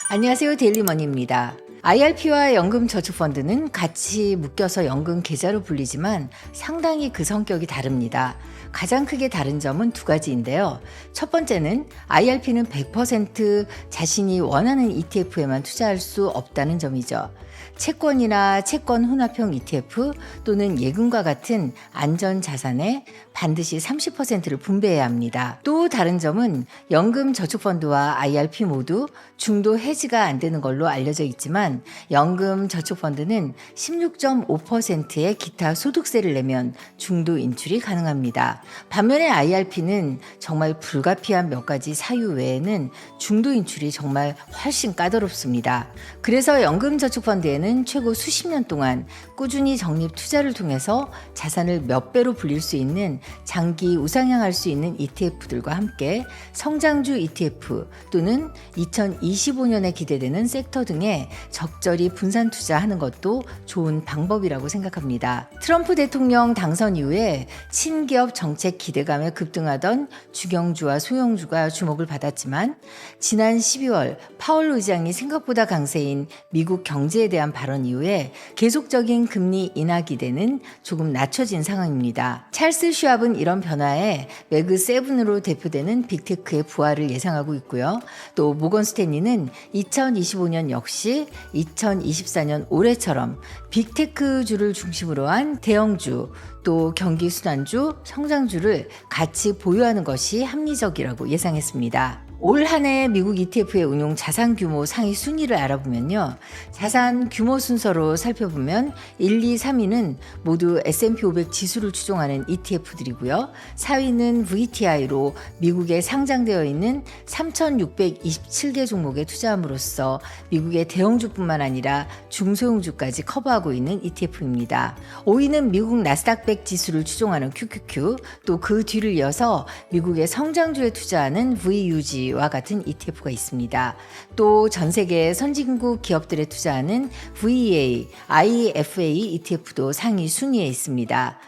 안녕하세요. 데일리머니입니다. IRP와 연금저축펀드는 같이 묶여서 연금 계좌로 불리지만 상당히 그 성격이 다릅니다. 가장 크게 다른 점은 두 가지인데요. 첫 번째는 IRP는 100% 자신이 원하는 ETF에만 투자할 수 없다는 점이죠. 채권이나 채권 혼합형 ETF 또는 예금과 같은 안전자산에 반드시 30%를 분배해야 합니다. 또 다른 점은 연금저축펀드와 IRP 모두 중도 해지가 안 되는 걸로 알려져 있지만 연금저축펀드는 16.5%의 기타 소득세를 내면 중도 인출이 가능합니다. 반면에 IRP는 정말 불가피한 몇 가지 사유 외에는 중도 인출이 정말 훨씬 까다롭습니다. 그래서 연금저축펀드에는 최고 수십 년 동안 꾸준히 적립 투자를 통해서 자산을 몇 배로 불릴 수 있는 장기 우상향할 수 있는 ETF들과 함께 성장주 ETF 또는 2025년에 기대되는 섹터 등에 적절히 분산 투자하는 것도 좋은 방법이라고 생각합니다. 트럼프 대통령 당선 이후에 친기업 정책 기대감에 급등하던 주경주와 소형주가 주목을 받았지만 지난 12월 파월 의장이 생각보다 강세인 미국 경제에 대한 발언 이후에 계속적인 금리 인하 기대는 조금 낮춰진 상황입니다. 찰스 슈왑은 이런 변화에 매그 7으로 대표되는 빅테크의 부활을 예상하고 있고요. 또 모건 스탠리는 2025년 역시 2024년 올해처럼 빅테크주를 중심으로 한 대형주 또 경기순환주, 성장주를 같이 보유하는 것이 합리적이라고 예상했습니다. 올 한 해 미국 ETF의 운용 자산 규모 상위 순위를 알아보면요. 자산 규모 순서로 살펴보면 1, 2, 3위는 모두 S&P 500 지수를 추종하는 ETF들이고요. 4위는 VTI로 미국에 상장되어 있는 3,627개 종목에 투자함으로써 미국의 대형주뿐만 아니라 중소형주까지 커버하고 있는 ETF입니다. 5위는 미국 나스닥 100 지수를 추종하는 QQQ, 또 그 뒤를 이어서 미국의 성장주에 투자하는 VUG 와 같은 ETF가 있습니다. 또 전 세계 선진국 기업들에 투자하는 VEA, IFA ETF도 상위 순위에 있습니다.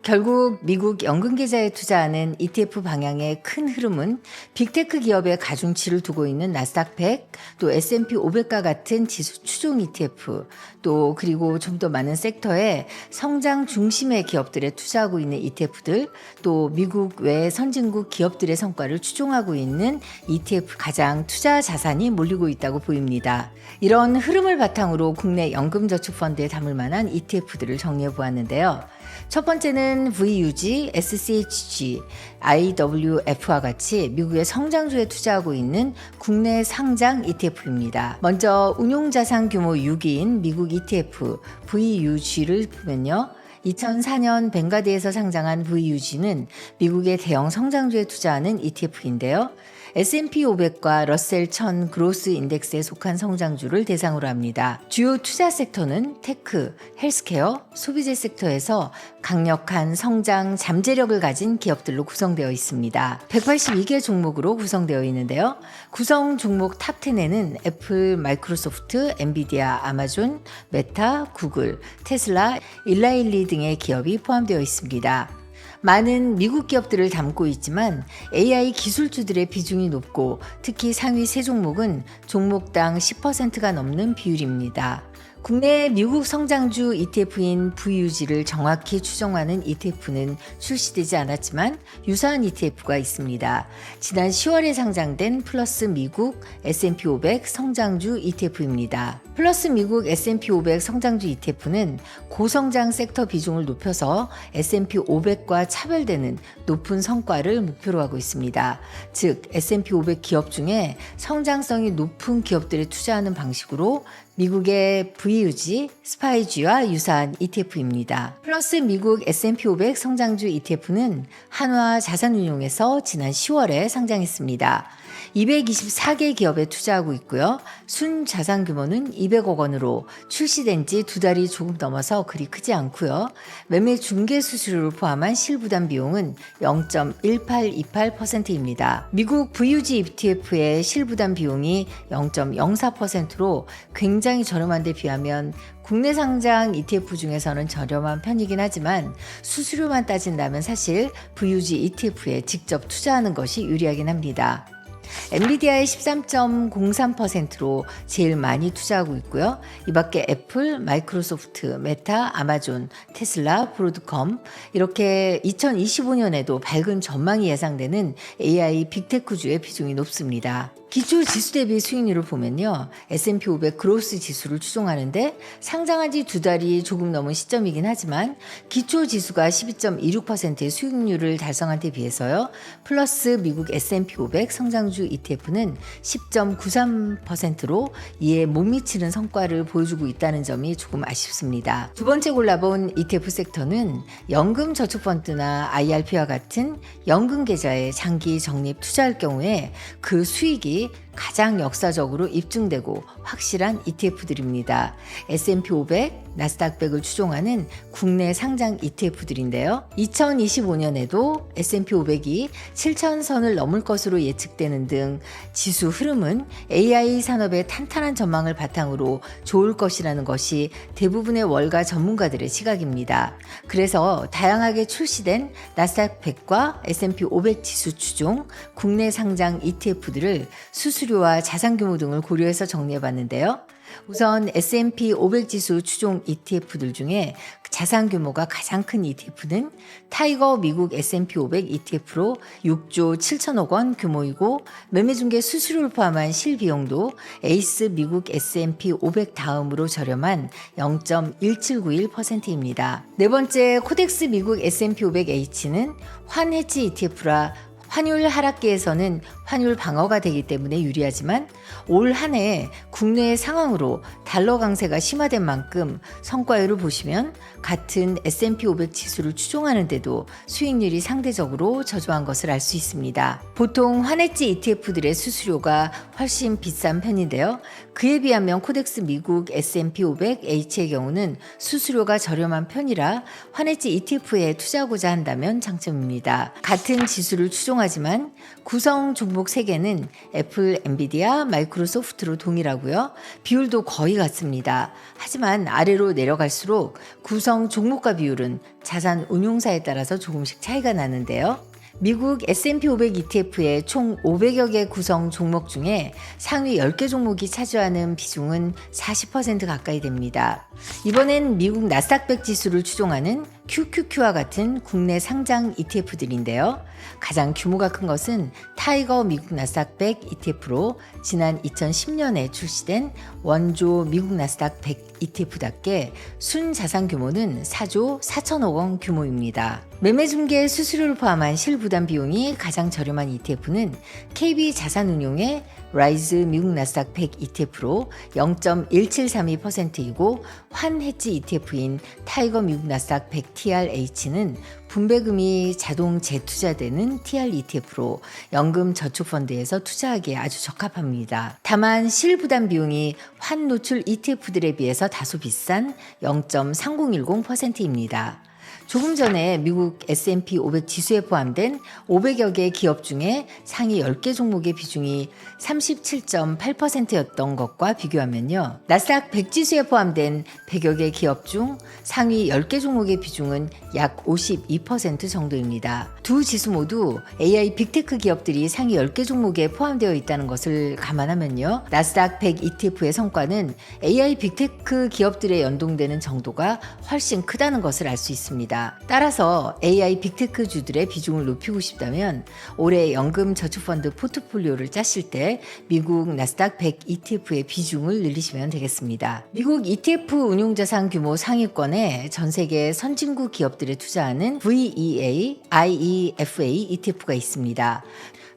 결국 미국 연금계좌에 투자하는 ETF 방향의 큰 흐름은 빅테크 기업의 가중치를 두고 있는 나스닥 100, 또 S&P 500과 같은 지수 추종 ETF, 또 그리고 좀 더 많은 섹터에 성장 중심의 기업들에 투자하고 있는 ETF들, 또 미국 외 선진국 기업들의 성과를 추종하고 있는 ETF 가장 투자 자산이 몰리고 있다고 보입니다. 이런 흐름을 바탕으로 국내 연금저축펀드에 담을 만한 ETF들을 정리해 보았는데요. 첫 번째는 VUG, SCHG, IWF와 같이 미국의 성장주에 투자하고 있는 국내 상장 ETF입니다. 먼저 운용자산 규모 6위인 미국 ETF VUG를 보면요. 2004년 벵가드에서 상장한 VUG는 미국의 대형 성장주에 투자하는 ETF인데요. S&P 500과 러셀 1000 그로스 인덱스에 속한 성장주를 대상으로 합니다. 주요 투자 섹터는 테크, 헬스케어, 소비재 섹터에서 강력한 성장 잠재력을 가진 기업들로 구성되어 있습니다. 182개 종목으로 구성되어 있는데요. 구성 종목 탑10에는 애플, 마이크로소프트, 엔비디아, 아마존, 메타, 구글, 테슬라, 일라일리 등의 기업이 포함되어 있습니다. 많은 미국 기업들을 담고 있지만 AI 기술주들의 비중이 높고 특히 상위 3종목은 종목당 10%가 넘는 비율입니다. 국내 미국 성장주 ETF인 VUG를 정확히 추종하는 ETF는 출시되지 않았지만 유사한 ETF가 있습니다. 지난 10월에 상장된 플러스 미국 S&P 500 성장주 ETF입니다. 플러스 미국 S&P 500 성장주 ETF는 고성장 섹터 비중을 높여서 S&P 500과 차별되는 높은 성과를 목표로 하고 있습니다. 즉 S&P 500 기업 중에 성장성이 높은 기업들에 투자하는 방식으로 미국의 VUG, 스파이G와 유사한 ETF입니다. 플러스 미국 S&P 500 성장주 ETF는 한화 자산운용에서 지난 10월에 상장했습니다. 224개 기업에 투자하고 있고요. 순 자산 규모는 200억 원으로 출시된 지 2달이 조금 넘어서 그리 크지 않고요. 매매 중개 수수료를 포함한 실부담 비용은 0.1828%입니다. 미국 VUG ETF의 실부담 비용이 0.04%로 굉장히 저렴한 데 비하면 국내 상장 ETF 중에서는 저렴한 편이긴 하지만 수수료만 따진다면 사실 VUG ETF에 직접 투자하는 것이 유리하긴 합니다. 엔비디아의 13.03%로 제일 많이 투자하고 있고요. 이 밖에 애플, 마이크로소프트, 메타, 아마존, 테슬라, 브로드컴 이렇게 2025년에도 밝은 전망이 예상되는 AI 빅테크주의 비중이 높습니다. 기초 지수 대비 수익률을 보면요. S&P 500 그로스 지수를 추종하는데 상장한 지 2달이 조금 넘은 시점이긴 하지만 기초 지수가 12.26%의 수익률을 달성한 데 비해서요. 플러스 미국 S&P 500 성장주 ETF는 10.93%로 이에 못 미치는 성과를 보여주고 있다는 점이 조금 아쉽습니다. 두 번째 골라본 ETF 섹터는 연금저축펀드나 IRP와 같은 연금 계좌에 장기 적립 투자할 경우에 그 수익이 가장 역사적으로 입증되고 확실한 ETF들입니다. S&P 500, 나스닥 100을 추종하는 국내 상장 ETF들인데요. 2025년에도 S&P 500이 7,000선을 넘을 것으로 예측되는 등 지수 흐름은 AI 산업의 탄탄한 전망을 바탕으로 좋을 것이라는 것이 대부분의 월가 전문가들의 시각입니다. 그래서 다양하게 출시된 나스닥 100과 S&P 500 지수 추종 국내 상장 ETF들을 수수료와 자산 규모 등을 고려해서 정리해봤는데요. 우선 S&P 500 지수 추종 ETF들 중에 자산 규모가 가장 큰 ETF는 타이거 미국 S&P 500 ETF로 6조 7천억 원 규모이고 매매 중개 수수료를 포함한 실비용도 에이스 미국 S&P 500 다음으로 저렴한 0.1791%입니다. 네 번째 코덱스 미국 S&P 500H는 환해지 ETF라 환율 하락기에서는 환율 방어가 되기 때문에 유리하지만 올 한 해 국내의 상황으로 달러 강세가 심화된 만큼 성과율을 보시면 같은 S&P 500 지수를 추종하는데도 수익률이 상대적으로 저조한 것을 알 수 있습니다. 보통 환해지 ETF들의 수수료가 훨씬 비싼 편인데요. 그에 비하면 코덱스 미국 S&P 500H의 경우는 수수료가 저렴한 편이라 환해지 ETF에 투자하고자 한다면 장점입니다. 같은 지수를 추종하지만 구성 종목 3개는 애플, 엔비디아, 마이크로소프트로 동일하고요. 비율도 거의 같습니다. 하지만 아래로 내려갈수록 구성 종목과 비율은 자산 운용사에 따라서 조금씩 차이가 나는데요. 미국 S&P 500 ETF의 총 500여 개 구성 종목 중에 상위 10개 종목이 차지하는 비중은 40% 가까이 됩니다. 이번엔 미국 나스닥 100 지수를 추종하는 QQQ와 같은 국내 상장 ETF들인데요. 가장 규모가 큰 것은 타이거 미국 나스닥 100 ETF로 지난 2010년에 출시된 원조 미국 나스닥 100 ETF답게 순 자산 규모는 4조 4천억 원 규모입니다. 매매 중개 수수료를 포함한 실부담 비용이 가장 저렴한 ETF는 KB 자산운용의 라이즈 미국 나스닥 100 ETF로 0.1732%이고 환해지 ETF인 타이거 미국 나스닥 100 TRH는 분배금이 자동 재투자되는 TR ETF로 연금 저축펀드에서 투자하기에 아주 적합합니다. 다만 실부담 비용이 환 노출 ETF들에 비해서 다소 비싼 0.3010%입니다. 조금 전에 미국 S&P 500 지수에 포함된 500여 개 기업 중에 상위 10개 종목의 비중이 37.8%였던 것과 비교하면요. 나스닥 100 지수에 포함된 100여 개 기업 중 상위 10개 종목의 비중은 약 52% 정도입니다. 두 지수 모두 AI 빅테크 기업들이 상위 10개 종목에 포함되어 있다는 것을 감안하면요. 나스닥 100 ETF의 성과는 AI 빅테크 기업들에 연동되는 정도가 훨씬 크다는 것을 알 수 있습니다. 따라서 AI 빅테크 주들의 비중을 높이고 싶다면 올해 연금 저축펀드 포트폴리오를 짜실 때 미국 나스닥 100 ETF의 비중을 늘리시면 되겠습니다. 미국 ETF 운용자산 규모 상위권에 전 세계 선진국 기업들에 투자하는 VEA, IEFA ETF가 있습니다.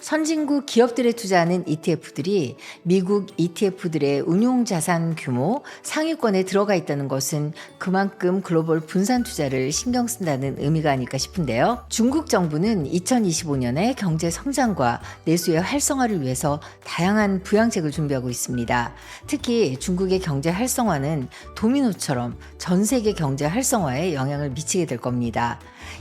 선진국 기업들에 투자하는 ETF들이 미국 ETF들의 운용자산 규모 상위권에 들어가 있다는 것은 그만큼 글로벌 분산 투자를 신경 쓴다는 의미가 아닐까 싶은데요. 중국 정부는 2025년에 경제 성장과 내수의 활성화를 위해서 다양한 부양책을 준비하고 있습니다. 특히 중국의 경제 활성화는 도미노처럼 전 세계 경제 활성화에 영향을 미치게 될 겁니다.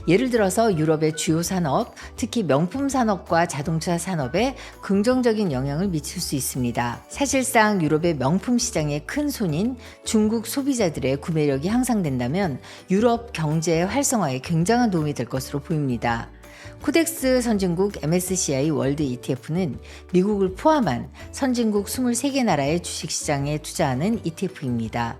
예를 들어서 유럽의 주요 산업, 특히 명품 산업과 자동차 산업에 긍정적인 영향을 미칠 수 있습니다. 사실상 유럽의 명품 시장의 큰 손인 중국 소비자들의 구매력이 향상된다면 유럽 경제 활성화에 굉장한 도움이 될 것으로 보입니다. 코덱스 선진국 MSCI 월드 ETF는 미국을 포함한 선진국 23개 나라의 주식시장에 투자하는 ETF입니다.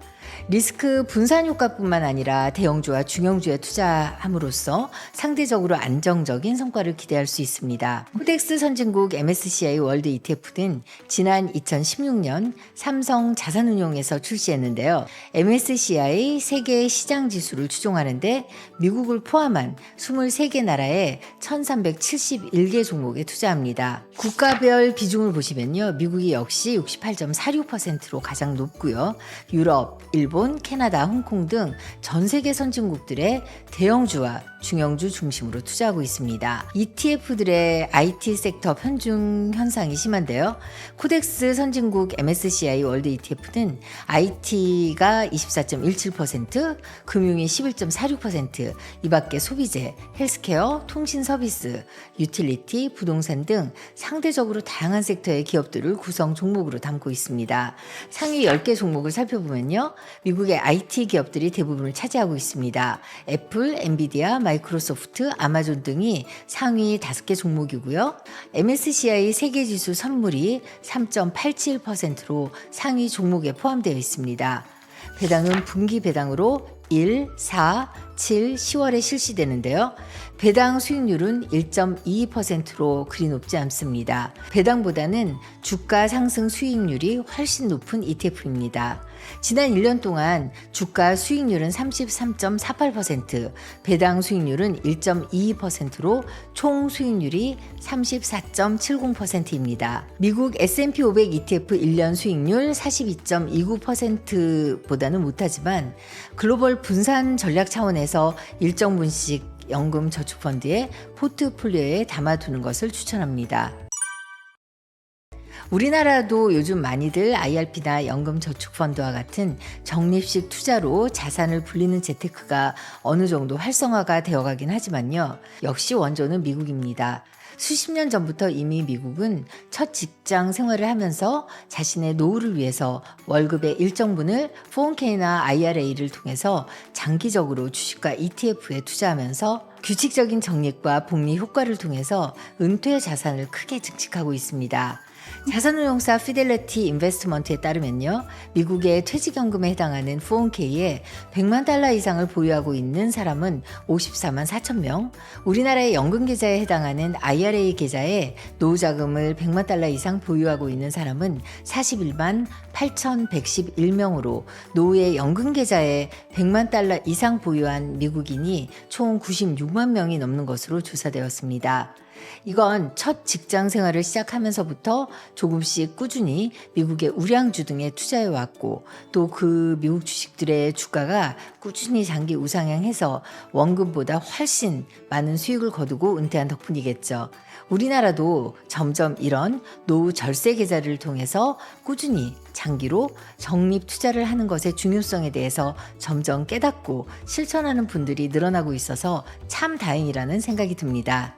리스크 분산 효과뿐만 아니라 대형주와 중형주에 투자함으로써 상대적으로 안정적인 성과를 기대할 수 있습니다. 코덱스 선진국 MSCI 월드 ETF는 지난 2016년 삼성 자산운용에서 출시했는데요. MSCI 세계 시장 지수를 추종하는데 미국을 포함한 23개 나라의 1371개 종목에 투자합니다. 국가별 비중을 보시면요. 미국이 역시 68.46%로 가장 높고요. 유럽, 일본, 캐나다, 홍콩 등 전 세계 선진국들의 대형주와 중형주 중심으로 투자하고 있습니다. ETF들의 IT 섹터 편중 현상이 심한데요. 코덱스 선진국 MSCI 월드 ETF는 IT가 24.17%, 금융이 11.46%, 이 밖에 소비재, 헬스케어, 통신 서비스, 유틸리티, 부동산 등 상대적으로 다양한 섹터의 기업들을 구성 종목으로 담고 있습니다. 상위 10개 종목을 살펴보면요. 미국의 IT 기업들이 대부분을 차지하고 있습니다. 애플, 엔비디아, 마이크로소프트, 아마존 등이 상위 5개 종목이고요. MSCI 세계지수 선물이 3.87%로 상위 종목에 포함되어 있습니다. 배당은 분기 배당으로 1, 4, 7, 10월에 실시되는데요. 배당 수익률은 1.22%로 그리 높지 않습니다. 배당보다는 주가 상승 수익률이 훨씬 높은 ETF입니다. 지난 1년 동안 주가 수익률은 33.48%, 배당 수익률은 1.22%로 총 수익률이 34.70%입니다. 미국 S&P 500 ETF 1년 수익률 42.29%보다는 못하지만 글로벌 분산 전략 차원에서 일정 분씩 연금 저축펀드의 포트폴리오에 담아두는 것을 추천합니다. 우리나라도 요즘 많이들 IRP나 연금저축펀드와 같은 적립식 투자로 자산을 불리는 재테크가 어느 정도 활성화가 되어가긴 하지만요. 역시 원조는 미국입니다. 수십 년 전부터 이미 미국은 첫 직장 생활을 하면서 자신의 노후를 위해서 월급의 일정분을 401k나 IRA를 통해서 장기적으로 주식과 ETF에 투자하면서 규칙적인 적립과 복리 효과를 통해서 은퇴 자산을 크게 증식하고 있습니다. 자산운용사 피델리티 인베스트먼트에 따르면요. 미국의 퇴직연금에 해당하는 401k에 100만 달러 이상을 보유하고 있는 사람은 54만 4천 명, 우리나라의 연금계좌에 해당하는 IRA 계좌에 노후자금을 100만 달러 이상 보유하고 있는 사람은 41만 8,111명으로 노후의 연금계좌에 100만 달러 이상 보유한 미국인이 총 96만 명이 넘는 것으로 조사되었습니다. 이건 첫 직장 생활을 시작하면서부터 조금씩 꾸준히 미국의 우량주 등에 투자해왔고 또 그 미국 주식들의 주가가 꾸준히 장기 우상향해서 원금보다 훨씬 많은 수익을 거두고 은퇴한 덕분이겠죠. 우리나라도 점점 이런 노후 절세 계좌를 통해서 꾸준히 장기로 적립 투자를 하는 것의 중요성에 대해서 점점 깨닫고 실천하는 분들이 늘어나고 있어서 참 다행이라는 생각이 듭니다.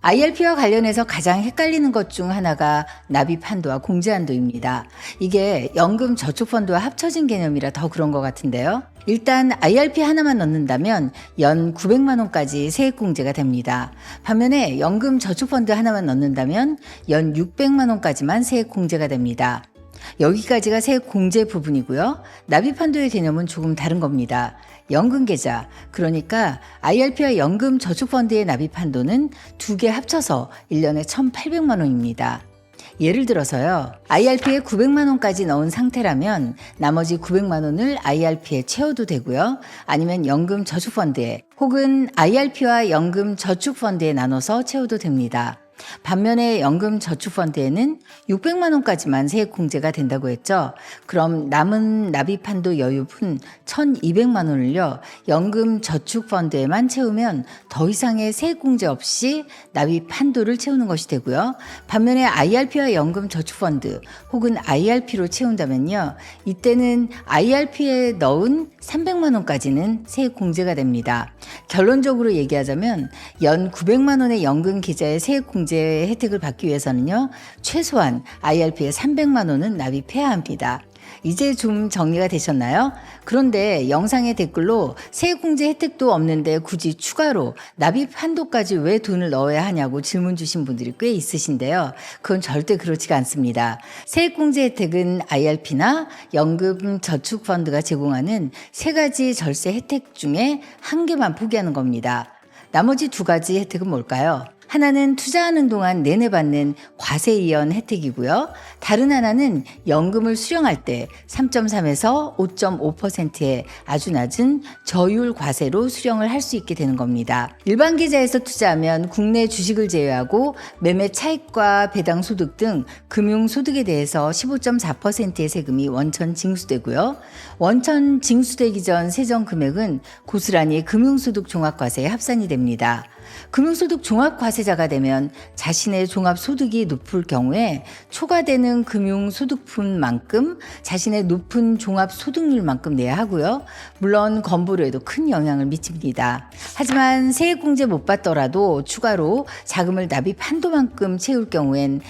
IRP와 관련해서 가장 헷갈리는 것 중 하나가 납입 한도와 공제 한도입니다. 이게 연금 저축펀드와 합쳐진 개념이라 더 그런 것 같은데요. 일단 IRP 하나만 넣는다면 연 900만 원까지 세액 공제가 됩니다. 반면에 연금 저축펀드 하나만 넣는다면 연 600만 원까지만 세액 공제가 됩니다. 여기까지가 세액 공제 부분이고요. 납입 한도의 개념은 조금 다른 겁니다. 연금계좌, 그러니까 IRP와 연금 저축펀드의 납입 한도는 두 개 합쳐서 1년에 1,800만 원입니다. 예를 들어서요. IRP에 900만 원까지 넣은 상태라면 나머지 900만 원을 IRP에 채워도 되고요. 아니면 연금 저축펀드에 혹은 IRP와 연금 저축펀드에 나눠서 채워도 됩니다. 반면에 연금저축펀드에는 600만 원까지만 세액공제가 된다고 했죠. 그럼 남은 납입한도 여유분 1,200만 원을요. 연금저축펀드에만 채우면 더 이상의 세액공제 없이 납입한도를 채우는 것이 되고요. 반면에 IRP와 연금저축펀드 혹은 IRP로 채운다면요. 이때는 IRP에 넣은 300만 원까지는 세액공제가 됩니다. 결론적으로 얘기하자면 연 900만 원의 연금 계좌의 세액공제 혜택을 받기 위해서는요. 최소한 IRP에 300만 원은 납입해야 합니다. 이제 좀 정리가 되셨나요? 그런데 영상의 댓글로 세액공제 혜택도 없는데 굳이 추가로 납입 한도까지 왜 돈을 넣어야 하냐고 질문 주신 분들이 꽤 있으신데요. 그건 절대 그렇지가 않습니다. 세액공제 혜택은 IRP나 연금저축펀드가 제공하는 3가지 절세 혜택 중에 한 개만 포기하는 겁니다. 나머지 2가지 혜택은 뭘까요? 하나는 투자하는 동안 내내 받는 과세이연 혜택이고요. 다른 하나는 연금을 수령할 때 3.3에서 5.5%의 아주 낮은 저율 과세로 수령을 할 수 있게 되는 겁니다. 일반 계좌에서 투자하면 국내 주식을 제외하고 매매 차익과 배당 소득 등 금융 소득에 대해서 15.4%의 세금이 원천 징수되고요. 원천 징수되기 전 세전 금액은 고스란히 금융소득 종합과세에 합산이 됩니다. 금융소득 종합과세자가 되면 자신의 종합소득이 높을 경우에 초과되는 금융소득분만큼 자신의 높은 종합소득률만큼 내야 하고요. 물론 건보료에도 큰 영향을 미칩니다. 하지만 세액공제 못 받더라도 추가로 자금을 납입 한도만큼 채울 경우엔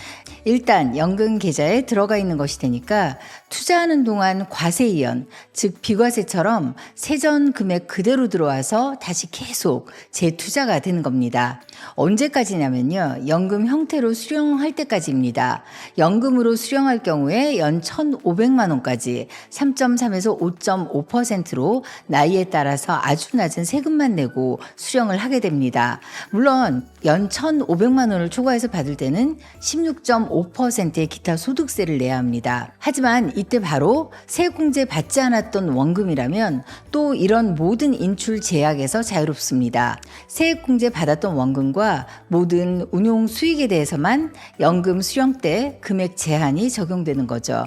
일단 연금 계좌에 들어가 있는 것이 되니까 투자하는 동안 과세이연, 즉 비과세처럼 세전 금액 그대로 들어와서 다시 계속 재투자가 되는 겁니다. 언제까지냐면요. 연금 형태로 수령할 때까지입니다. 연금으로 수령할 경우에 연 1,500만 원까지 3.3에서 5.5%로 나이에 따라서 아주 낮은 세금만 내고 수령을 하게 됩니다. 물론 연 1,500만 원을 초과해서 받을 때는 16.5%의 기타 소득세를 내야 합니다. 하지만 이때 바로 세액공제 받지 않았던 원금이라면 또 이런 모든 인출 제약에서 자유롭습니다. 세액공제 받았던 원금과 모든 운용 수익에 대해서만 연금 수령 때 금액 제한이 적용되는 거죠.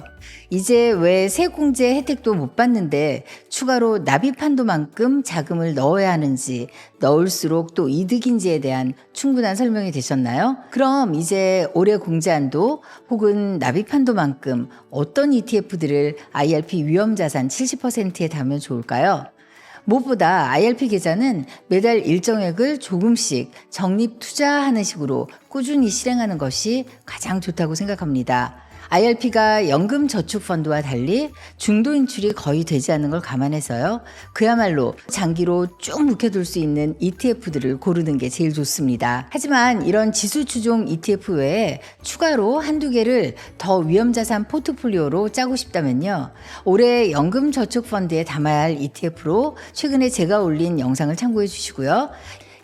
이제 왜 세액공제 혜택도 못 받는데 추가로 납입 한도만큼 자금을 넣어야 하는지, 넣을수록 또 이득인지에 대한 충분한 설명이 되셨나요? 그럼 이제 올해 공제한도 혹은 납입 한도만큼 어떤 ETF들을 IRP 위험자산 70%에 담으면 좋을까요? 무엇보다 IRP 계좌는 매달 일정액을 조금씩 적립 투자하는 식으로 꾸준히 실행하는 것이 가장 좋다고 생각합니다. IRP가 연금저축펀드와 달리 중도 인출이 거의 되지 않는 걸 감안해서요. 그야말로 장기로 쭉 묵혀둘 수 있는 ETF들을 고르는 게 제일 좋습니다. 하지만 이런 지수 추종 ETF 외에 추가로 한두 개를 더 위험자산 포트폴리오로 짜고 싶다면요. 올해 연금저축펀드에 담아야 할 ETF로 최근에 제가 올린 영상을 참고해 주시고요.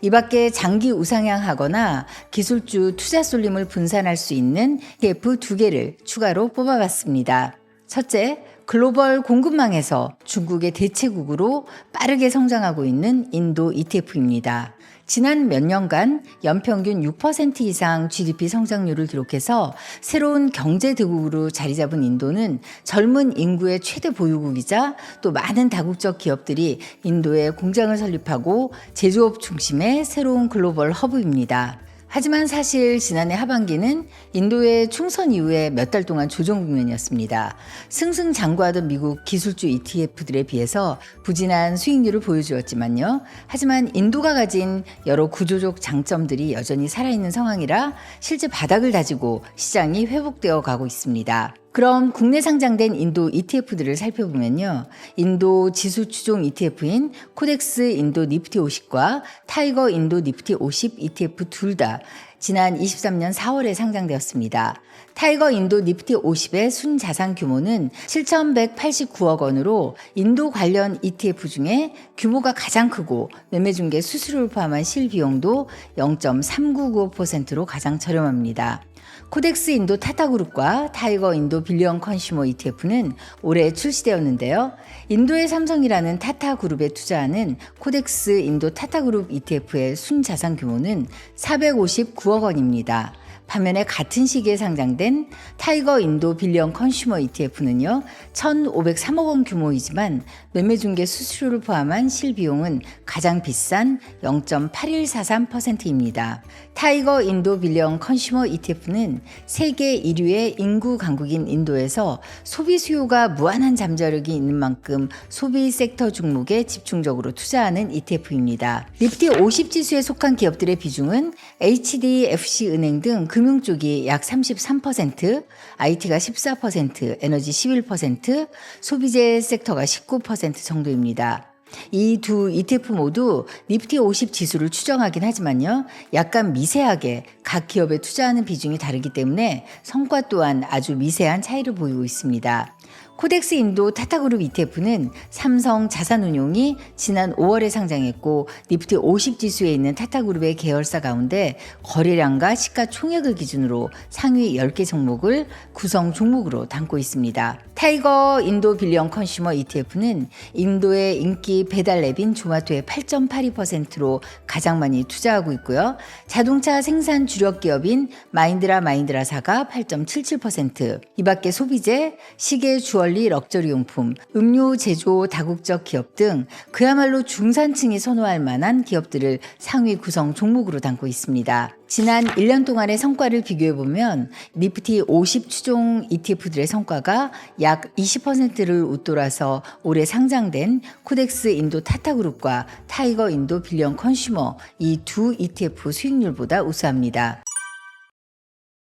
이 밖에 장기 우상향하거나 기술주 투자 쏠림을 분산할 수 있는 ETF 2개를 추가로 뽑아봤습니다. 첫째, 글로벌 공급망에서 중국의 대체국으로 빠르게 성장하고 있는 인도 ETF입니다. 지난 몇 년간 연평균 6% 이상 GDP 성장률을 기록해서 새로운 경제 대국으로 자리 잡은 인도는 젊은 인구의 최대 보유국이자 또 많은 다국적 기업들이 인도에 공장을 설립하고 제조업 중심의 새로운 글로벌 허브입니다. 하지만 사실 지난해 하반기는 인도의 총선 이후에 몇 달 동안 조정 국면이었습니다. 승승장구하던 미국 기술주 ETF들에 비해서 부진한 수익률을 보여주었지만요. 하지만 인도가 가진 여러 구조적 장점들이 여전히 살아있는 상황이라 실제 바닥을 다지고 시장이 회복되어 가고 있습니다. 그럼 국내 상장된 인도 ETF들을 살펴보면요. 인도 지수 추종 ETF인 코덱스 인도 니프티 50과 타이거 인도 니프티 50 ETF 둘 다 지난 23년 4월에 상장되었습니다. 타이거 인도 니프티 50의 순자산 규모는 7,189억 원으로 인도 관련 ETF 중에 규모가 가장 크고 매매 중개 수수료를 포함한 실비용도 0.3995%로 가장 저렴합니다. 코덱스 인도 타타그룹과 타이거 인도 빌리언 컨슈머 ETF는 올해 출시되었는데요. 인도의 삼성이라는 타타그룹에 투자하는 코덱스 인도 타타그룹 ETF의 순자산 규모는 459억 원입니다. 반면에 같은 시기에 상장된 타이거 인도 빌리언 컨슈머 ETF는요, 1,503억 원 규모이지만 매매중개 수수료를 포함한 실비용은 가장 비싼 0.8143%입니다. 타이거 인도 빌리언 컨슈머 ETF는 세계 1위의 인구 강국인 인도에서 소비 수요가 무한한 잠재력이 있는 만큼 소비 섹터 종목에 집중적으로 투자하는 ETF입니다. 니프티 50 지수에 속한 기업들의 비중은 HDFC 은행 등 금융 쪽이 약 33%, IT가 14%, 에너지 11%, 소비재 섹터가 19% 정도입니다. 이 두 ETF 모두 니프티 50 지수를 추정하긴 하지만요, 약간 미세하게 각 기업에 투자하는 비중이 다르기 때문에 성과 또한 아주 미세한 차이를 보이고 있습니다. 코덱스 인도 타타그룹 ETF는 삼성 자산운용이 지난 5월에 상장했고 니프티 50 지수에 있는 타타그룹의 계열사 가운데 거래량과 시가총액을 기준으로 상위 10개 종목을 구성 종목으로 담고 있습니다. 타이거 인도 빌리언 컨슈머 ETF는 인도의 인기 배달 앱인 조마토의 8.82%로 가장 많이 투자하고 있고요. 자동차 생산 주력 기업인 마인드라사가 8.77%, 이 밖에 소비재, 시계, 주얼리, 럭셔리 용품, 음료 제조 다국적 기업 등 그야말로 중산층이 선호할 만한 기업들을 상위 구성 종목으로 담고 있습니다. 지난 1년 동안의 성과를 비교해보면 니프티 50 추종 ETF들의 성과가 약 20%를 웃돌아서 올해 상장된 코덱스 인도 타타그룹과 타이거 인도 빌리언 컨슈머 이 두 ETF 수익률보다 우수합니다.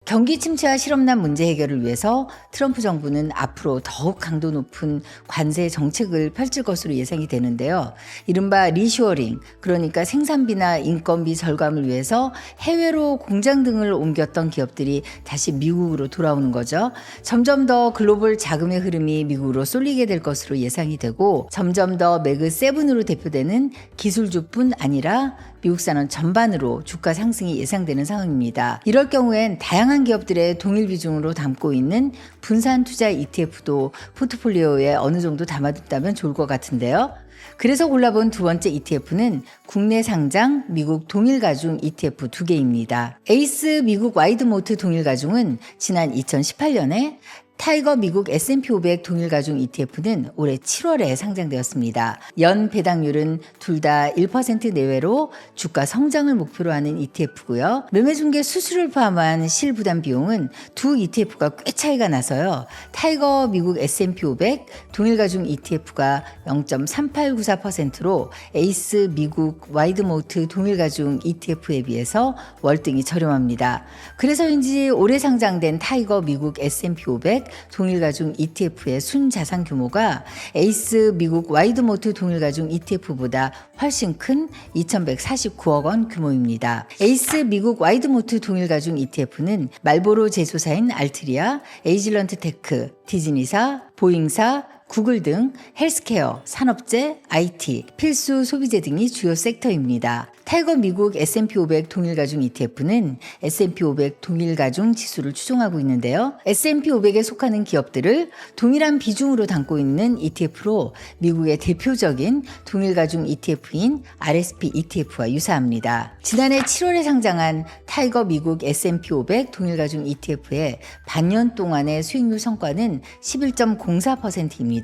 경기 침체와 실업난 문제 해결을 위해서 트럼프 정부는 앞으로 더욱 강도 높은 관세 정책을 펼칠 것으로 예상이 되는데요. 이른바 리쇼어링, 그러니까 생산비나 인건비 절감을 위해서 해외로 공장 등을 옮겼던 기업들이 다시 미국으로 돌아오는 거죠. 점점 더 글로벌 자금의 흐름이 미국으로 쏠리게 될 것으로 예상이 되고, 점점 더 매그7으로 대표되는 기술주뿐 아니라 미국 산업 전반으로 주가 상승이 예상되는 상황입니다. 이럴 경우엔 다양한 기업들의 동일 비중으로 담고 있는 분산 투자 ETF도 포트폴리오에 어느 정도 담아둔다면 좋을 것 같은데요. 그래서 골라본 두 번째 ETF는 국내 상장 미국 동일가중 ETF 2개입니다. 에이스 미국 와이드모트 동일가중은 지난 2018년에 타이거 미국 S&P 500 동일가중 ETF는 올해 7월에 상장되었습니다. 연 배당률은 둘 다 1% 내외로 주가 성장을 목표로 하는 ETF고요. 매매중개 수수료를 포함한 실부담 비용은 두 ETF가 꽤 차이가 나서요. 타이거 미국 S&P 500 동일가중 ETF가 0.3894%로 에이스 미국 와이드모트 동일가중 ETF에 비해서 월등히 저렴합니다. 그래서인지 올해 상장된 타이거 미국 S&P 500 동일가중 ETF의 순자산 규모가 에이스 미국 와이드모트 동일가중 ETF보다 훨씬 큰 2,149억 원 규모입니다. 에이스 미국 와이드모트 동일가중 ETF는 말보로 제조사인 알트리아, 에이즐런트 테크, 디즈니사, 보잉사, 구글 등 헬스케어, 산업재, IT, 필수 소비재 등이 주요 섹터입니다. 타이거 미국 S&P 500 동일가중 ETF는 S&P 500 동일가중 지수를 추종하고 있는데요. S&P 500에 속하는 기업들을 동일한 비중으로 담고 있는 ETF로 미국의 대표적인 동일가중 ETF인 RSP ETF와 유사합니다. 지난해 7월에 상장한 타이거 미국 S&P 500 동일가중 ETF의 반년 동안의 수익률 성과는 11.04%입니다.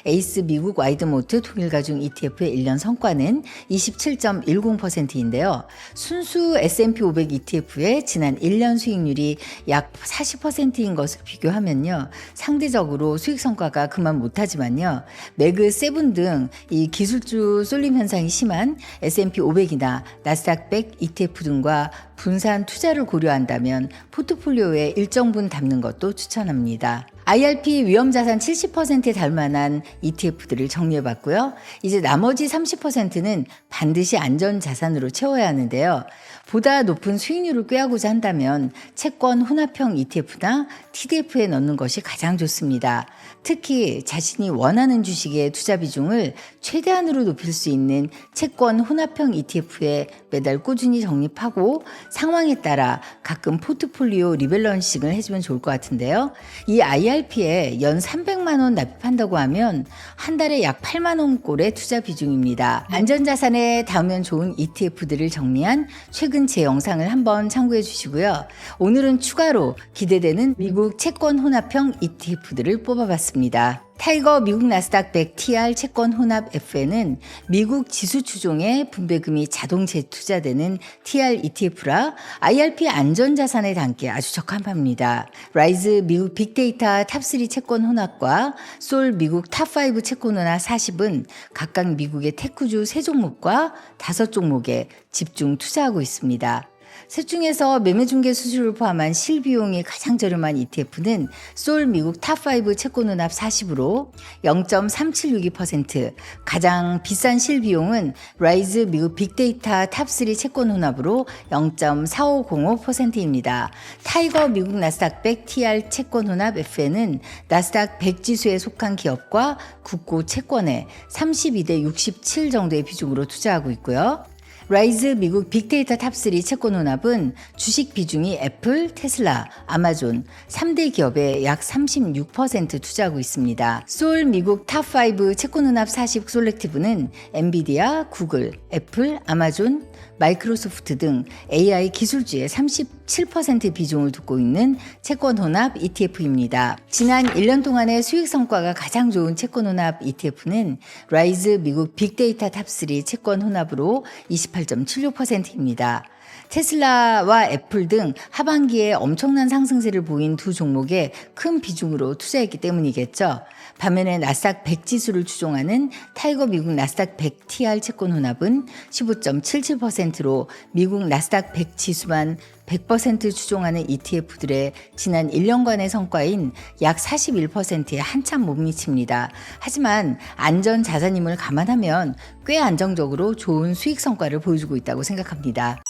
에이스 미국 와이드모트 동일가중 ETF의 1년 성과는 27.10%인데요. 순수 S&P 500 ETF의 지난 1년 수익률이 약 40%인 것을 비교하면요, 상대적으로 수익 성과가 그만 못하지만요, 매그7 등 이 기술주 쏠림 현상이 심한 S&P 500이나 나스닥 100 ETF 등과 분산 투자를 고려한다면 포트폴리오에 일정 분 담는 것도 추천합니다. IRP 위험자산 70%에 달만한 ETF들을 정리해봤고요. 이제 나머지 30%는 반드시 안전자산으로 채워야 하는데요. 보다 높은 수익률을 꾀하고자 한다면 채권 혼합형 ETF나 TDF에 넣는 것이 가장 좋습니다. 특히 자신이 원하는 주식의 투자 비중을 최대한으로 높일 수 있는 채권 혼합형 ETF에 매달 꾸준히 적립하고 상황에 따라 가끔 포트폴리오 리밸런싱을 해주면 좋을 것 같은데요. 이 IR IRP에 연 300만 원 납입한다고 하면 한 달에 약 8만 원꼴의 투자 비중입니다. 안전자산에 닿으면 좋은 ETF들을 정리한 최근 제 영상을 한번 참고해 주시고요. 오늘은 추가로 기대되는 미국 채권 혼합형 ETF들을 뽑아봤습니다. 타이거 미국 나스닥 100 TR 채권 혼합 FN은 미국 지수 추종에 분배금이 자동 재투자되는 TR ETF라 IRP 안전자산에 담기 아주 적합합니다. 라이즈 미국 빅데이터 탑3 채권 혼합과 솔 미국 탑5 채권 혼합 40은 각각 미국의 테크주 3종목과 5종목에 집중 투자하고 있습니다. 셋 중에서 매매중개 수수료를 포함한 실비용이 가장 저렴한 ETF는 솔 미국 탑5 채권혼합 40으로 0.3762%, 가장 비싼 실비용은 라이즈 미국 빅데이터 탑3 채권혼합으로 0.4505%입니다. 타이거 미국 나스닥 100 TR 채권혼합 FN은 나스닥 100 지수에 속한 기업과 국고 채권에 32대 67 정도의 비중으로 투자하고 있고요. 라이즈 미국 빅데이터 탑3 채권혼합은 주식 비중이 애플, 테슬라, 아마존 3대 기업에 약 36% 투자하고 있습니다. 솔 미국 탑5 채권혼합 40 솔렉티브는 엔비디아, 구글, 애플, 아마존, 마이크로소프트 등 AI 기술주의 37% 비중을 두고 있는 채권혼합 ETF입니다. 지난 1년 동안의 수익 성과가 가장 좋은 채권혼합 ETF는 라이즈 미국 빅데이터 탑3 채권혼합으로 28.76%입니다. 테슬라와 애플 등 하반기에 엄청난 상승세를 보인 두 종목에 큰 비중으로 투자했기 때문이겠죠. 반면에 나스닥 100 지수를 추종하는 타이거 미국 나스닥 100 TR 채권혼합은 15.77%로 미국 나스닥 100 지수만 100% 추종하는 ETF들의 지난 1년간의 성과인 약 41%에 한참 못 미칩니다. 하지만 안전 자산임을 감안하면 꽤 안정적으로 좋은 수익 성과를 보여주고 있다고 생각합니다.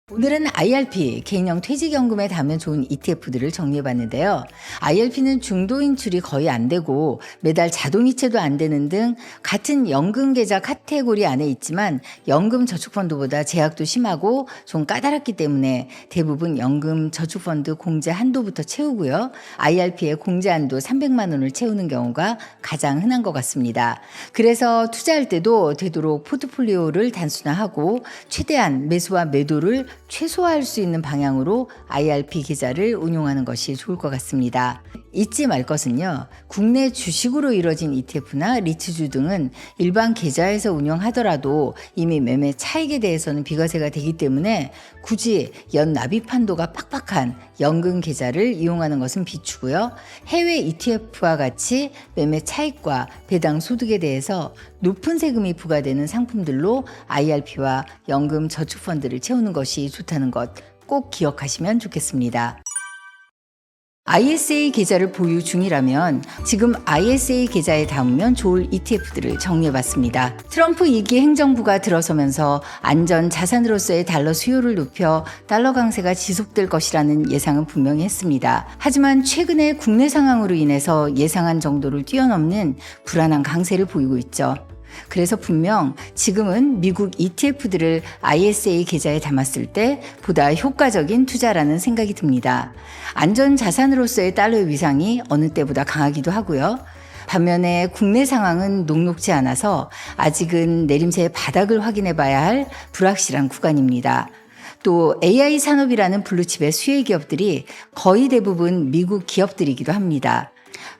오늘은 IRP, 개인형 퇴직연금에 담으면 좋은 ETF들을 정리해봤는데요. IRP는 중도 인출이 거의 안 되고 매달 자동이체도 안 되는 등 같은 연금계좌 카테고리 안에 있지만 연금저축펀드보다 제약도 심하고 좀 까다롭기 때문에 대부분 연금저축펀드 공제 한도부터 채우고요. IRP의 공제 한도 300만 원을 채우는 경우가 가장 흔한 것 같습니다. 그래서 투자할 때도 되도록 포트폴리오를 단순화하고 최대한 매수와 매도를 최소화할 수 있는 방향으로 IRP 계좌를 운용하는 것이 좋을 것 같습니다. 잊지 말 것은요. 국내 주식으로 이뤄진 ETF나 리츠주 등은 일반 계좌에서 운영하더라도 이미 매매 차익에 대해서는 비과세가 되기 때문에 굳이 연 납입 한도가 빡빡한 연금 계좌를 이용하는 것은 비추고요. 해외 ETF와 같이 매매 차익과 배당 소득에 대해서 높은 세금이 부과되는 상품들로 IRP와 연금 저축펀드를 채우는 것이 좋다는 것 꼭 기억하시면 좋겠습니다. ISA 계좌를 보유 중이라면 지금 ISA 계좌에 담으면 좋을 ETF들을 정리해봤습니다. 트럼프 2기 행정부가 들어서면서 안전 자산으로서의 달러 수요를 높여 달러 강세가 지속될 것이라는 예상은 분명히 했습니다. 하지만 최근의 국내 상황으로 인해서 예상한 정도를 뛰어넘는 불안한 강세를 보이고 있죠. 그래서 분명 지금은 미국 ETF들을 ISA 계좌에 담았을 때 보다 효과적인 투자라는 생각이 듭니다. 안전자산으로서의 달러의 위상이 어느 때보다 강하기도 하고요. 반면에 국내 상황은 녹록지 않아서 아직은 내림세의 바닥을 확인해 봐야 할 불확실한 구간입니다. 또 AI 산업이라는 블루칩의 수혜 기업들이 거의 대부분 미국 기업들이기도 합니다.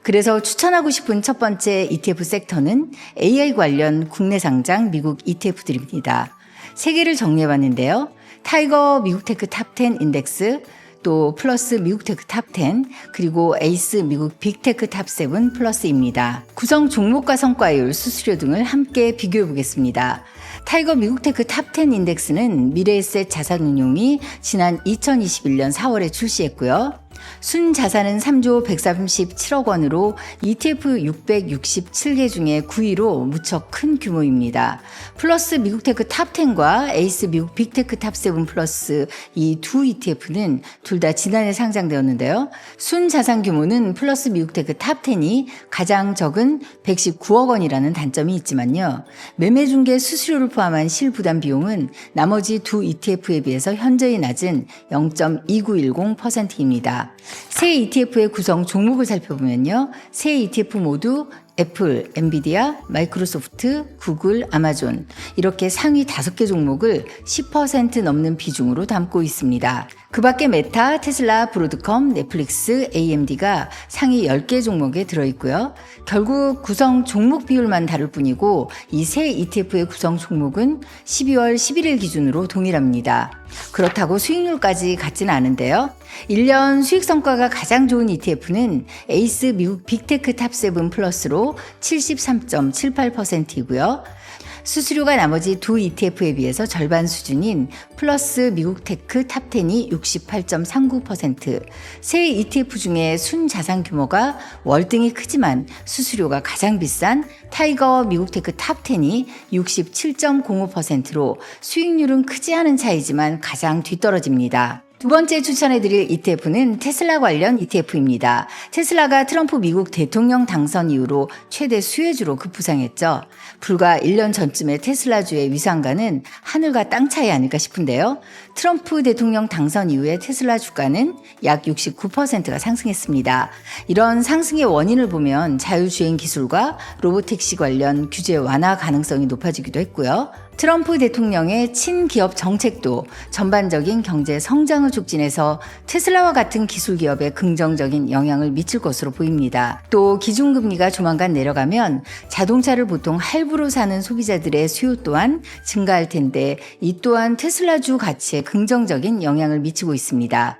그래서 추천하고 싶은 첫 번째 ETF 섹터는 AI 관련 국내 상장 미국 ETF들입니다. 세 개를 정리해봤는데요. 타이거 미국 테크 탑10 인덱스, 또 플러스 미국 테크 탑10, 그리고 에이스 미국 빅테크 탑7 플러스입니다. 구성 종목과 성과율, 수수료 등을 함께 비교해 보겠습니다. 타이거 미국 테크 탑10 인덱스는 미래에셋 자산운용이 지난 2021년 4월에 출시했고요. 순 자산은 3조 137억 원으로 ETF 667개 중에 9위로 무척 큰 규모입니다. 플러스 미국 테크 탑10과 에이스 미국 빅테크 탑7 플러스 이 두 ETF는 둘 다 지난해 상장되었는데요. 순 자산 규모는 플러스 미국 테크 탑10이 가장 적은 119억 원이라는 단점이 있지만요. 매매 중개 수수료를 포함한 실부담 비용은 나머지 두 ETF에 비해서 현저히 낮은 0.2910%입니다. 있습니다. 세 ETF의 구성 종목을 살펴보면요. 세 ETF 모두 애플, 엔비디아, 마이크로소프트, 구글, 아마존 이렇게 상위 5개 종목을 10% 넘는 비중으로 담고 있습니다. 그 밖에 메타, 테슬라, 브로드컴, 넷플릭스, AMD가 상위 10개 종목에 들어있고요. 결국 구성 종목 비율만 다를 뿐이고 이 세 ETF의 구성 종목은 12월 11일 기준으로 동일합니다. 그렇다고 수익률까지 같지는 않은데요. 1년 수익 성과가 가장 좋은 ETF는 에이스 미국 빅테크 탑7 플러스로 73.78%이고요. 수수료가 나머지 두 ETF에 비해서 절반 수준인 플러스 미국 테크 탑10이 68.39%. 세 ETF 중에 순자산 규모가 월등히 크지만 수수료가 가장 비싼 타이거 미국 테크 탑10이 67.05%로 수익률은 크지 않은 차이지만 가장 뒤떨어집니다. 두 번째 추천해드릴 ETF는 테슬라 관련 ETF입니다. 테슬라가 트럼프 미국 대통령 당선 이후로 최대 수혜주로 급부상했죠. 불과 1년 전쯤에 테슬라주의 위상가는 하늘과 땅 차이 아닐까 싶은데요. 트럼프 대통령 당선 이후에 테슬라 주가는 약 69%가 상승했습니다. 이런 상승의 원인을 보면 자율주행 기술과 로보택시 관련 규제 완화 가능성이 높아지기도 했고요. 트럼프 대통령의 친기업 정책도 전반적인 경제 성장을 촉진해서 테슬라와 같은 기술 기업에 긍정적인 영향을 미칠 것으로 보입니다. 또 기준금리가 조만간 내려가면 자동차를 보통 할부로 사는 소비자들의 수요 또한 증가할 텐데 이 또한 테슬라주 가치에 긍정적인 영향을 미치고 있습니다.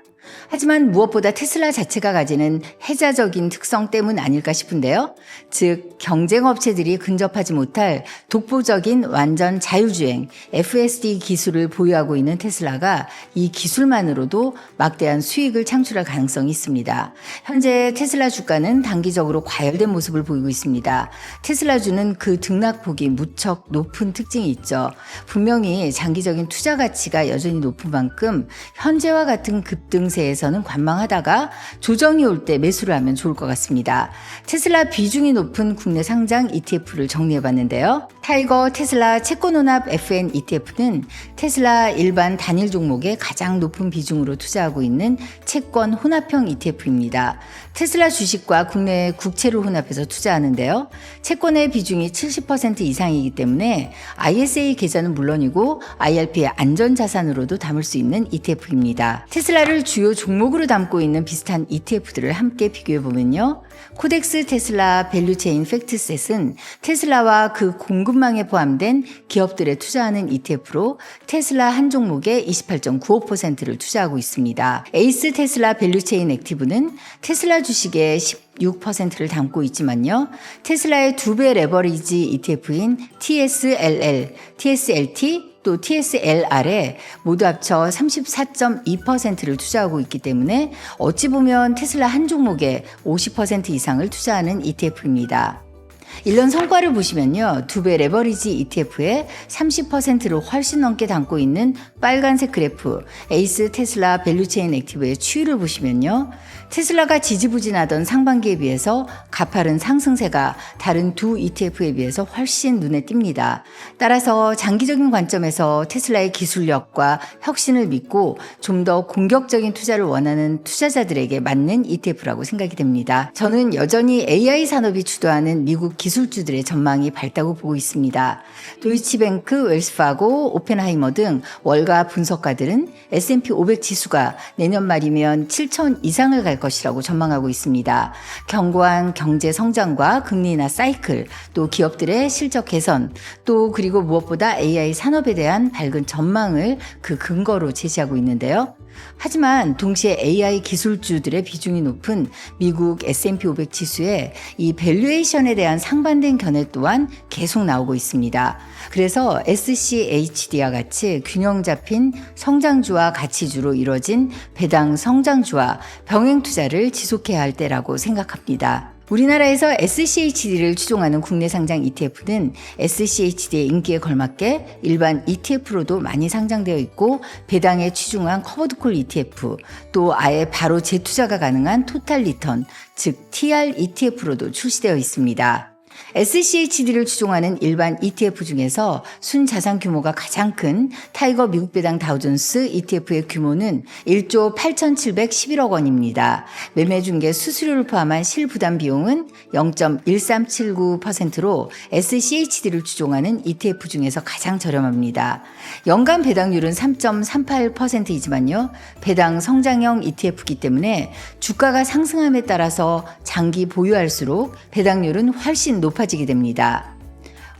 하지만 무엇보다 테슬라 자체가 가지는 혜자적인 특성 때문 아닐까 싶은데요. 즉 경쟁 업체들이 근접하지 못할 독보적인 완전 자율주행 FSD 기술을 보유하고 있는 테슬라가 이 기술만으로도 막대한 수익을 창출할 가능성이 있습니다. 현재 테슬라 주가는 단기적으로 과열된 모습을 보이고 있습니다. 테슬라주는 그 등락폭이 무척 높은 특징이 있죠. 분명히 장기적인 투자 가치가 여전히 높은 만큼 현재와 같은 급등세 에서는 관망하다가 조정이 올 때 매수를 하면 좋을 것 같습니다. 테슬라 비중이 높은 국내 상장 ETF를 정리해봤는데요. 타이거 테슬라 채권혼합 FN ETF는 테슬라 일반 단일 종목에 가장 높은 비중으로 투자하고 있는 채권 혼합형 ETF입니다. 테슬라 주식과 국내 국채를 혼합해서 투자하는데요. 채권의 비중이 70% 이상이기 때문에 ISA 계좌는 물론이고 IRP의 안전자산으로도 담을 수 있는 ETF입니다. 테슬라를 주요 종목으로 담고 있는 비슷한 ETF들을 함께 비교해보면요. 코덱스 테슬라 밸류체인 팩트셋은 테슬라와 그 공급망에 포함된 기업들에 투자하는 ETF로 테슬라 한 종목에 28.95%를 투자하고 있습니다. 에이스 테슬라 밸류체인 액티브는 테슬라 주식의 16%를 담고 있지만요. 테슬라의 2배 레버리지 ETF인 TSLL, TSLT, 또 TSLR에 모두 합쳐 34.2%를 투자하고 있기 때문에 어찌 보면 테슬라 한 종목에 50% 이상을 투자하는 ETF입니다. 1년 성과를 보시면요. 2배 레버리지 ETF에 30%를 훨씬 넘게 담고 있는 빨간색 그래프 에이스 테슬라 밸류체인 액티브의 추이를 보시면요. 테슬라가 지지부진하던 상반기에 비해서 가파른 상승세가 다른 두 ETF에 비해서 훨씬 눈에 띕니다. 따라서 장기적인 관점에서 테슬라의 기술력과 혁신을 믿고 좀 더 공격적인 투자를 원하는 투자자들에게 맞는 ETF라고 생각이 됩니다. 저는 여전히 AI 산업이 주도하는 미국 기술주들의 전망이 밝다고 보고 있습니다. 도이치뱅크, 웰스파고, 오펜하이머 등 월가 분석가들은 S&P 500 지수가 내년 말이면 7,000 이상을 갈 것이라고 전망하고 있습니다. 견고한 경제 성장과 금리 인하 사이클, 또 기업들의 실적 개선, 또 그리고 무엇보다 AI 산업에 대한 밝은 전망을 그 근거로 제시하고 있는데요. 하지만 동시에 AI 기술주들의 비중이 높은 미국 S&P 500 지수에 이 밸류에이션에 대한 상반된 견해 또한 계속 나오고 있습니다. 그래서 SCHD와 같이 균형 잡힌 성장주와 가치주로 이뤄진 배당 성장주와 병행 투자를 지속해야 할 때라고 생각합니다. 우리나라에서 SCHD를 추종하는 국내 상장 ETF는 SCHD의 인기에 걸맞게 일반 ETF로도 많이 상장되어 있고 배당에 치중한 커버드콜 ETF, 또 아예 바로 재투자가 가능한 토탈 리턴, 즉 TR ETF로도 출시되어 있습니다. SCHD를 추종하는 일반 ETF 중에서 순자산 규모가 가장 큰 타이거 미국 배당 다우존스 ETF의 규모는 1조 8,711억 원입니다. 매매 중개 수수료를 포함한 실부담 비용은 0.1379%로 SCHD를 추종하는 ETF 중에서 가장 저렴합니다. 연간 배당률은 3.38%이지만요. 배당 성장형 ETF이기 때문에 주가가 상승함에 따라서 장기 보유할수록 배당률은 훨씬 높아지게 됩니다.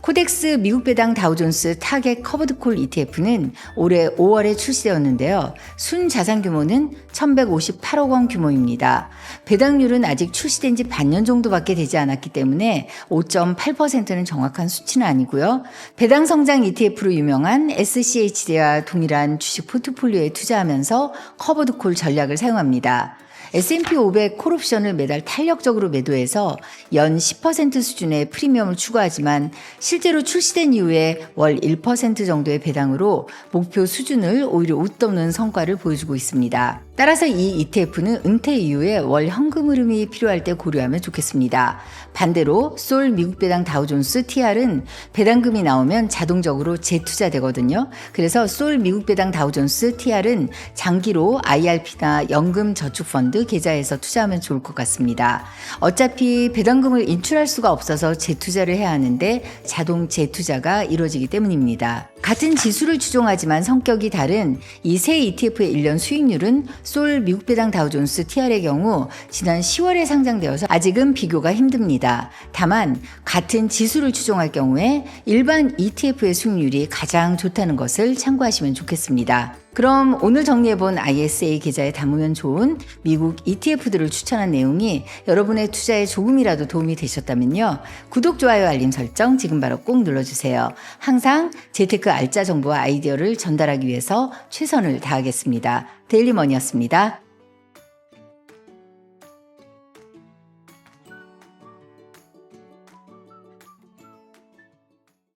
코덱스 미국 배당 다우존스 타겟 커버드콜 ETF는 올해 5월에 출시되었는데요. 순자산 규모는 1,158억 원 규모입니다. 배당률은 아직 출시된 지 반년 정도밖에 되지 않았기 때문에 5.8%는 정확한 수치는 아니고요. 배당 성장 ETF로 유명한 SCHD와 동일한 주식 포트폴리오에 투자하면서 커버드콜 전략을 사용합니다. S&P 500 콜옵션을 매달 탄력적으로 매도해서 연 10% 수준의 프리미엄을 추구하지만 실제로 출시된 이후에 월 1% 정도의 배당으로 목표 수준을 오히려 웃도는 성과를 보여주고 있습니다. 따라서 이 ETF는 은퇴 이후에 월 현금 흐름이 필요할 때 고려하면 좋겠습니다. 반대로 솔 미국 배당 다우존스 TR은 배당금이 나오면 자동적으로 재투자되거든요. 그래서 솔 미국 배당 다우존스 TR은 장기로 IRP나 연금 저축펀드 계좌에서 투자하면 좋을 것 같습니다. 어차피 배당금을 인출할 수가 없어서 재투자를 해야 하는데 자동 재투자가 이루어지기 때문입니다. 같은 지수를 추종하지만 성격이 다른 이 세 ETF의 1년 수익률은 솔 미국 배당 다우존스 TR의 경우 지난 10월에 상장되어서 아직은 비교가 힘듭니다. 다만 같은 지수를 추종할 경우에 일반 ETF의 수익률이 가장 좋다는 것을 참고하시면 좋겠습니다. 그럼 오늘 정리해본 ISA 계좌에 담으면 좋은 미국 ETF들을 추천한 내용이 여러분의 투자에 조금이라도 도움이 되셨다면요. 구독, 좋아요, 알림 설정 지금 바로 꼭 눌러주세요. 항상 재테크 알짜 정보와 아이디어를 전달하기 위해서 최선을 다하겠습니다. 데일리머니였습니다.